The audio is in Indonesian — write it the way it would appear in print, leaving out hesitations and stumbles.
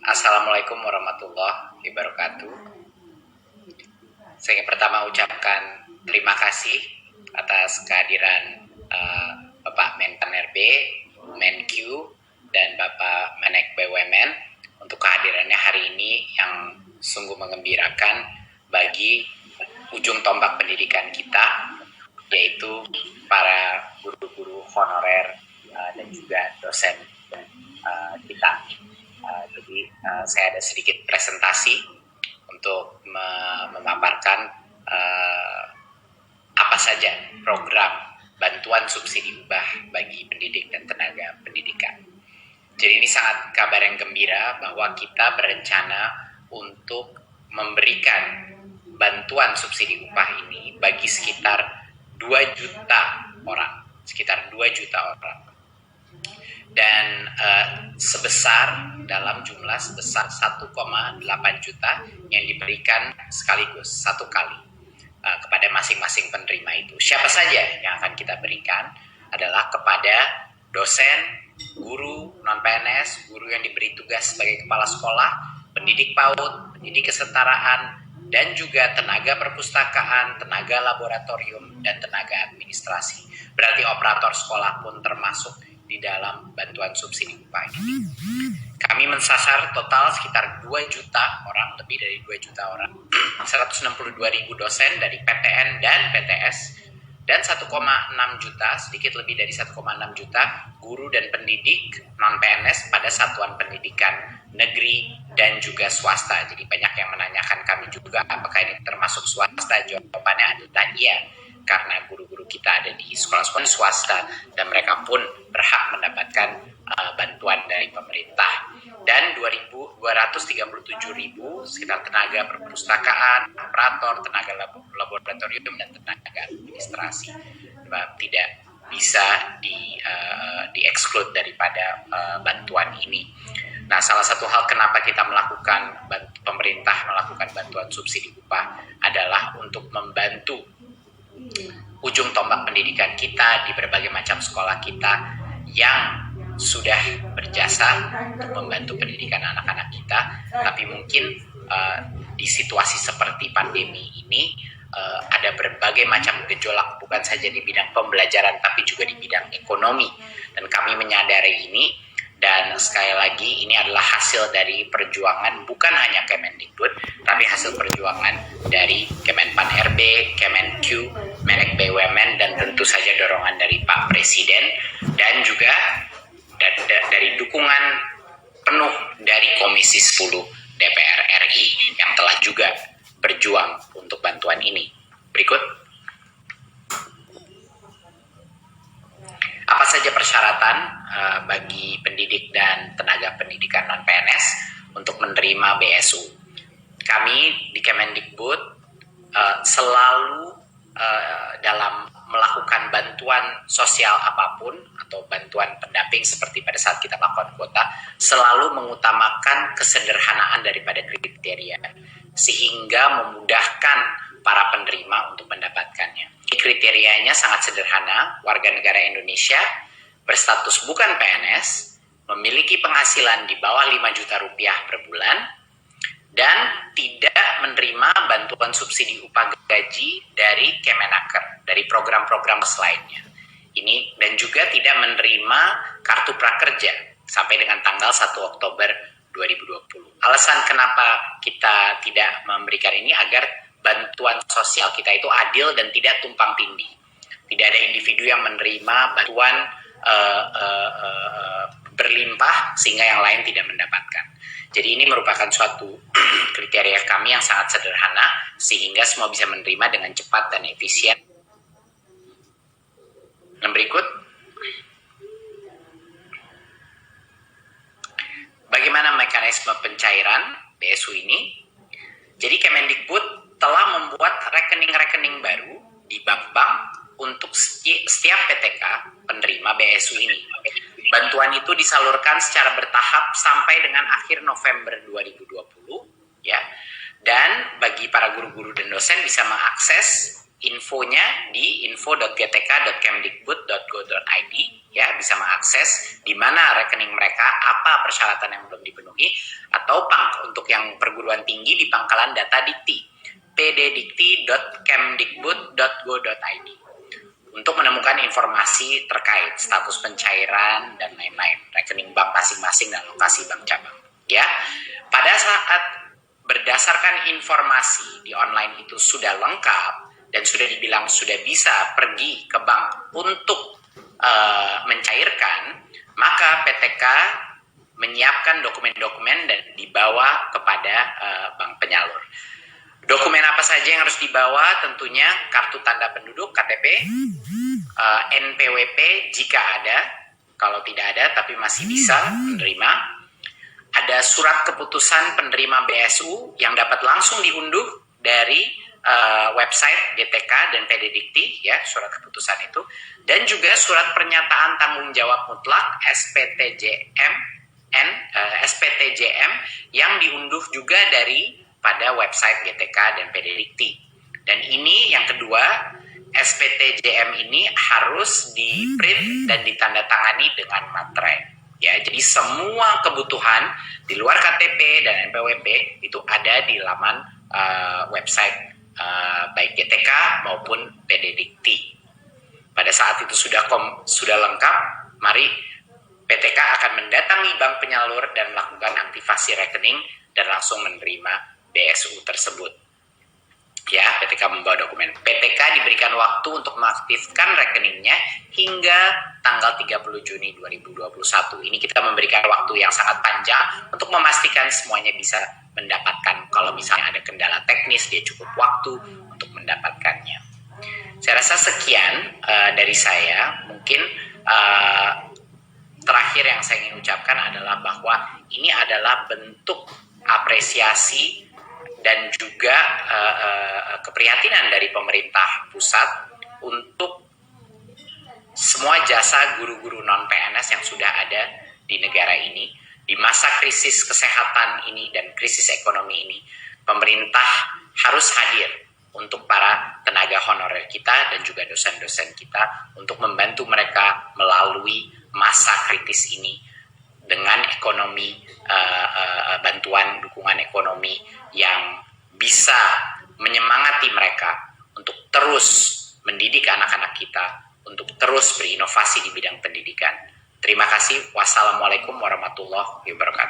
Assalamualaikum warahmatullahi wabarakatuh. Saya ingin pertama ucapkan terima kasih atas kehadiran Bapak Menpan RB, Menq, dan Bapak Menek BUMN untuk kehadirannya hari ini yang sungguh mengembirakan bagi ujung tombak pendidikan kita, yaitu para guru-guru honorer dan juga dosen kita. Jadi saya ada sedikit presentasi untuk memaparkan apa saja program bantuan subsidi upah bagi pendidik dan tenaga pendidikan. Jadi ini sangat kabar yang gembira bahwa kita berencana untuk memberikan bantuan subsidi upah ini bagi sekitar 2 juta orang, dan dalam jumlah sebesar 1,8 juta yang diberikan sekaligus satu kali kepada masing-masing penerima itu. Siapa saja yang akan kita berikan adalah kepada dosen, guru non-PNS, guru yang diberi tugas sebagai kepala sekolah, pendidik PAUD, pendidik kesetaraan, dan juga tenaga perpustakaan, tenaga laboratorium, dan tenaga administrasi. Berarti operator sekolah pun termasuk di dalam bantuan subsidi upah ini. Kami mensasar total sekitar 2 juta orang, lebih dari 2 juta orang, 162.000 dosen dari PTN dan PTS, dan 1,6 juta, sedikit lebih dari 1,6 juta guru dan pendidik non-PNS pada satuan pendidikan negeri dan juga swasta. Jadi banyak yang menanyakan kami juga apakah ini termasuk swasta. Jawabannya adalah iya, karena guru-guru kita ada di sekolah-sekolah swasta dan mereka pun berhak mendapatkan bantuan dari pemerintah. Dan 237.000 sekitar tenaga perpustakaan, operator, tenaga laboratorium, dan tenaga administrasi tidak bisa di-exclude daripada bantuan ini. Nah, salah satu hal kenapa kita pemerintah melakukan bantuan subsidi upah adalah untuk membantu ujung tombak pendidikan kita di berbagai macam sekolah kita yang sudah berjasa untuk membantu pendidikan anak-anak kita, tapi mungkin di situasi seperti pandemi ini ada berbagai macam gejolak, bukan saja di bidang pembelajaran tapi juga di bidang ekonomi, dan kami menyadari ini. Dan sekali lagi, ini adalah hasil dari perjuangan bukan hanya Kemendikbud, tapi hasil perjuangan dari Kemenpan RB, Kemenq, Menek BUMN, dan tentu saja dorongan dari Pak Presiden, dan juga dari dukungan penuh dari Komisi 10 DPR RI yang telah juga berjuang untuk bantuan ini. Berikut. Apa saja persyaratan bagi pendidik dan tenaga pendidikan non-PNS untuk menerima BSU? Kami di Kemendikbud selalu dalam melakukan bantuan sosial apapun atau bantuan pendamping seperti pada saat kita melakukan kuota, selalu mengutamakan kesederhanaan daripada kriteria sehingga memudahkan para penerima untuk mendapatkannya. Kriterianya sangat sederhana: warga negara Indonesia, berstatus bukan PNS, memiliki penghasilan di bawah 5 juta rupiah per bulan, dan tidak menerima bantuan subsidi upah gaji dari Kemenaker, dari program-program lainnya. Ini dan juga tidak menerima kartu prakerja sampai dengan tanggal 1 Oktober 2020. Alasan kenapa kita tidak memberikan ini agar bantuan sosial kita itu adil dan tidak tumpang tindih. Tidak ada individu yang menerima bantuan berlimpah sehingga yang lain tidak mendapatkan. Jadi ini merupakan suatu kriteria kami yang sangat sederhana sehingga semua bisa menerima dengan cepat dan efisien. Yang berikut. Bagaimana mekanisme pencairan BSU ini? Jadi Kemendikbud telah membuat rekening-rekening baru di bank-bank untuk setiap PTK penerima BSU ini. Bantuan itu disalurkan secara bertahap sampai dengan akhir November 2020, ya. Dan bagi para guru-guru dan dosen bisa mengakses infonya di info.gtk.kemdikbud.go.id, ya, bisa mengakses di mana rekening mereka, apa persyaratan yang belum dipenuhi, atau atau untuk yang perguruan tinggi di pangkalan data Dikti, pddikti.kemdikbud.go.id, untuk menemukan informasi terkait status pencairan dan lain-lain, rekening bank masing-masing dan lokasi bank cabang. Ya, pada saat berdasarkan informasi di online itu sudah lengkap dan sudah dibilang sudah bisa pergi ke bank untuk mencairkan, maka PTK menyiapkan dokumen-dokumen dan dibawa kepada bank penyalur. Dokumen apa saja yang harus dibawa? Tentunya kartu tanda penduduk (KTP), NPWP jika ada, kalau tidak ada tapi masih bisa menerima. Ada surat keputusan penerima BSU yang dapat langsung diunduh dari website GTK dan PD Dikti, ya, surat keputusan itu, dan juga surat pernyataan tanggung jawab mutlak SPTJM yang diunduh juga pada website GTK dan PD Dikti. Dan ini yang kedua, SPTJM ini harus di-print dan ditandatangani dengan materai. Ya, jadi semua kebutuhan di luar KTP dan NPWP itu ada di laman website baik GTK maupun PD Dikti. Pada saat itu sudah lengkap, mari PTK akan mendatangi bank penyalur dan melakukan aktivasi rekening dan langsung menerima BSU tersebut. Ya, PTK membawa dokumen. PTK diberikan waktu untuk mengaktifkan rekeningnya hingga tanggal 30 Juni 2021. Ini kita memberikan waktu yang sangat panjang untuk memastikan semuanya bisa mendapatkan. Kalau misalnya ada kendala teknis, dia cukup waktu untuk mendapatkannya. Saya rasa sekian dari saya. Mungkin terakhir yang saya ingin ucapkan adalah bahwa ini adalah bentuk apresiasi dan juga keprihatinan dari pemerintah pusat untuk semua jasa guru-guru non-PNS yang sudah ada di negara ini. Di masa krisis kesehatan ini dan krisis ekonomi ini, pemerintah harus hadir untuk para tenaga honorer kita dan juga dosen-dosen kita untuk membantu mereka melalui masa kritis ini dengan ekonomi, bantuan dukungan ekonomi yang bisa menyemangati mereka untuk terus mendidik anak-anak kita, untuk terus berinovasi di bidang pendidikan. Terima kasih. Wassalamualaikum warahmatullahi wabarakatuh.